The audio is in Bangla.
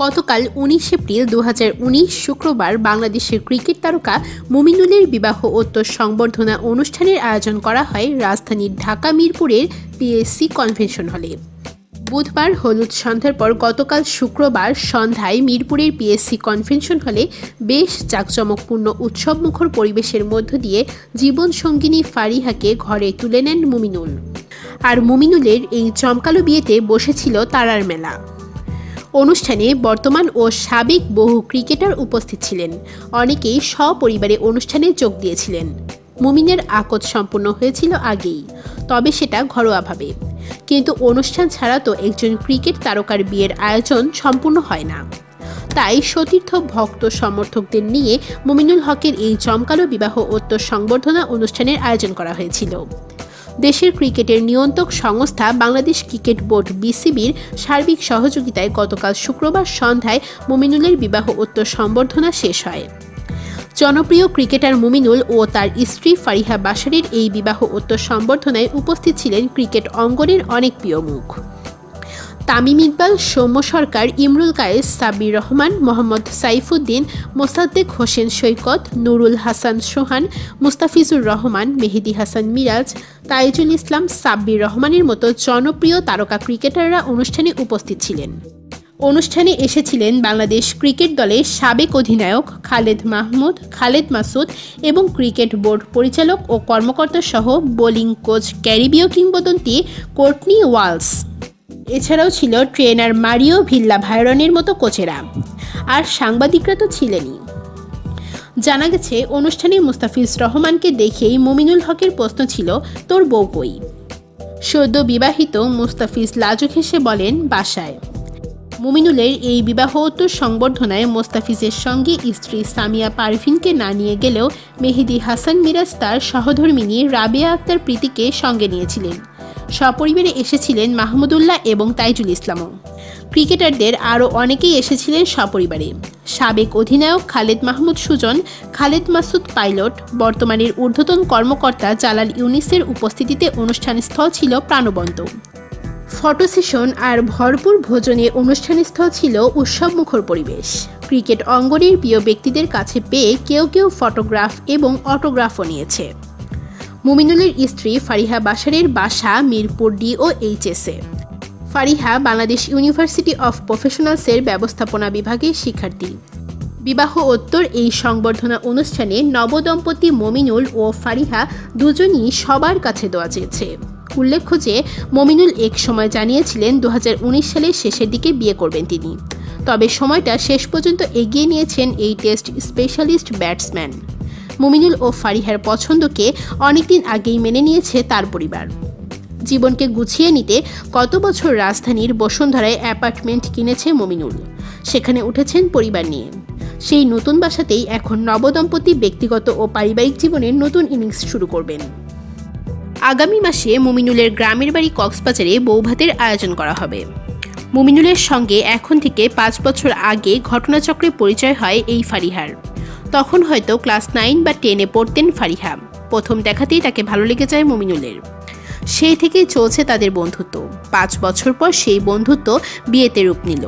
গতকাল ১৯ এপ্রিল ২০১৯ শুক্রবার বাংলাদেশের ক্রিকেট তারকা মুমিনুলের বিবাহোত্তর সংবর্ধনা অনুষ্ঠানের আয়োজন করা হয় রাজধানীর ঢাকা মিরপুরের পিএসসি কনভেনশন হলে। বুধবার হলুদ সন্ধ্যার পর গতকাল শুক্রবার সন্ধ্যায় মিরপুরের পিএসসি কনভেনশন হলে বেশ জাঁকজমকপূর্ণ উৎসবমুখর পরিবেশের মধ্য দিয়ে জীবনসঙ্গিনী ফারিহাকে ঘরে তুলে নেন মুমিনুল। আর মুমিনুলের এই জমকালো বিয়েতে বসেছিল তারার মেলা। অনুষ্ঠানে বর্তমান ও সাবেক বহু ক্রিকেটার উপস্থিত ছিলেন। অনেকেই সপরিবারে অনুষ্ঠানে যোগ দিয়েছিলেন। মুমিনের আকদ সম্পূর্ণ হয়েছিল আগেই, তবে সেটা ঘরোয়াভাবে। কিন্তু অনুষ্ঠান ছাড়া তো একজন ক্রিকেট তারকার বিয়ের আয়োজন সম্পূর্ণ হয় না। তাই সতীর্থ ভক্ত সমর্থকদের নিয়ে মুমিনুল হকের এই জমকালো বিবাহোত্তর সংবর্ধনা অনুষ্ঠানের আয়োজন করা হয়েছিল। দেশের ক্রিকেটের নিয়ন্ত্রক সংস্থা বাংলাদেশ ক্রিকেট বোর্ড বিসিবির সার্বিক সহযোগিতায় গতকাল শুক্রবার সন্ধ্যায় মুমিনুলের বিবাহোত্তর সংবর্ধনা শেষ হয়। জনপ্রিয় ক্রিকেটার মুমিনুল ও তার স্ত্রী ফারিহা বাশারের এই বিবাহোত্তর সংবর্ধনায় উপস্থিত ছিলেন ক্রিকেট অঙ্গনের অনেক প্রিয় মুখ। তামিম ইকবাল, সৌম্য সরকার, ইমরুল কায়েস, সাব্বির রহমান, মোহাম্মদ সাইফুদ্দিন, মোসাদ্দেক হোসেন সৈকত, নুরুল হাসান সোহান, মুস্তাফিজুর রহমান, মেহেদী হাসান মিরাজ, তাইজুল ইসলাম, সাব্বির রহমানের মতো জনপ্রিয় তারকা ক্রিকেটাররা অনুষ্ঠানে উপস্থিত ছিলেন। অনুষ্ঠানে এসেছিলেন বাংলাদেশ ক্রিকেট দলের সাবেক অধিনায়ক খালেদ মাহমুদ, খালেদ মাসুদ এবং ক্রিকেট বোর্ড পরিচালক ও কর্মকর্তা সহ বোলিং কোচ ক্যারিবীয় কিংবদন্তি কোর্টনি ওয়ালস। এছাড়াও ছিল ট্রেনার মারিও ভিল্লা ভায়রনের মতো কোচেরা। আর সাংবাদিকরা তো ছিলেনই। জানা গেছে, অনুষ্ঠানে মুস্তাফিজ রহমানকে দেখেই মুমিনুল হকের প্রশ্ন ছিল, তোর বউ কই? সদ্য বিবাহিত মুস্তাফিজ লাজুক হেসে বলেন, বাসায়। মুমিনুলের এই বিবাহোত্তর সংবর্ধনায় মোস্তাফিজের সঙ্গে স্ত্রী সামিয়া পারভিনকে না নিয়ে গেলেও মেহেদী হাসান মিরাজ তার সহধর্মিনী রাবেয়া আক্তার প্রীতিকে সঙ্গে নিয়েছিলেন। সপরিবারে এসেছিলেন মাহমুদুল্লাহ এবং তাইজুল ইসলামও। ক্রিকেটারদের আরও অনেকেই এসেছিলেন সপরিবারে। সাবেক অধিনায়ক খালেদ মাহমুদ সুজন, খালেদ মাসুদ পাইলট, বর্তমানের ঊর্ধ্বতন কর্মকর্তা জালাল ইউনিসের উপস্থিতিতে অনুষ্ঠানস্থল ছিল প্রাণবন্ত। ফটো সেশন আর ভরপুর ভোজনে অনুষ্ঠানস্থল ছিল উৎসবমুখর পরিবেশ। ক্রিকেট অঙ্গনের প্রিয় ব্যক্তিদের কাছে পেয়ে কেউ কেউ ফটোগ্রাফ এবং অটোগ্রাফও নিয়েছে। মুমিনুলের স্ত্রী ফারিহা বাশারের বাসা মিরপুর DOHS-এ। ফারিহা বাংলাদেশ ইউনিভার্সিটি অফ প্রফেশনালসের ব্যবস্থাপনা বিভাগের শিক্ষার্থী। বিবাহোত্তর এই সংবর্ধনা অনুষ্ঠানে নবদম্পতি মুমিনুল ও ফারিহা দুজনই সবার কাছে দোয়া চেয়েছে। উল্লেখ্য যে, মুমিনুল এক সময় জানিয়েছিলেন ২০১৯ সালের শেষের দিকে বিয়ে করবেন তিনি। তবে সময়টা শেষ পর্যন্ত এগিয়ে নিয়েছেন এই টেস্ট স্পেশালিস্ট ব্যাটসম্যান। মুমিনুল ও ফারিহার পছন্দকে অনেকদিন আগেই মেনে নিয়েছে তার পরিবার। জীবনকে গুছিয়ে নিতে গত বছর রাজধানীর বসুন্ধরায় অ্যাপার্টমেন্ট কিনেছে মুমিনুল। সেখানে উঠেছেন পরিবার নিয়ে। সেই নতুন বাসাতেই এখন নবদম্পতি ব্যক্তিগত ও পারিবারিক জীবনের নতুন ইনিংস শুরু করবেন। আগামী মাসে মুমিনুলের গ্রামের বাড়ি কক্সবাজারে বৌভাতের আয়োজন করা হবে। মুমিনুলের সঙ্গে এখন থেকে ৫ বছর আগে ঘটনাচক্রে পরিচয় হয় এই ফারিহার। তখন হয়তো ক্লাস 9 বা 10-এ পড়তেন ফারিহা। প্রথম দেখাতেই তাকে ভালো লেগে যায় মুমিনুলের। সেই থেকেই চলছে তাদের বন্ধুত্ব। ৫ বছর পর সেই বন্ধুত্ব বিয়েতে রূপ নিল।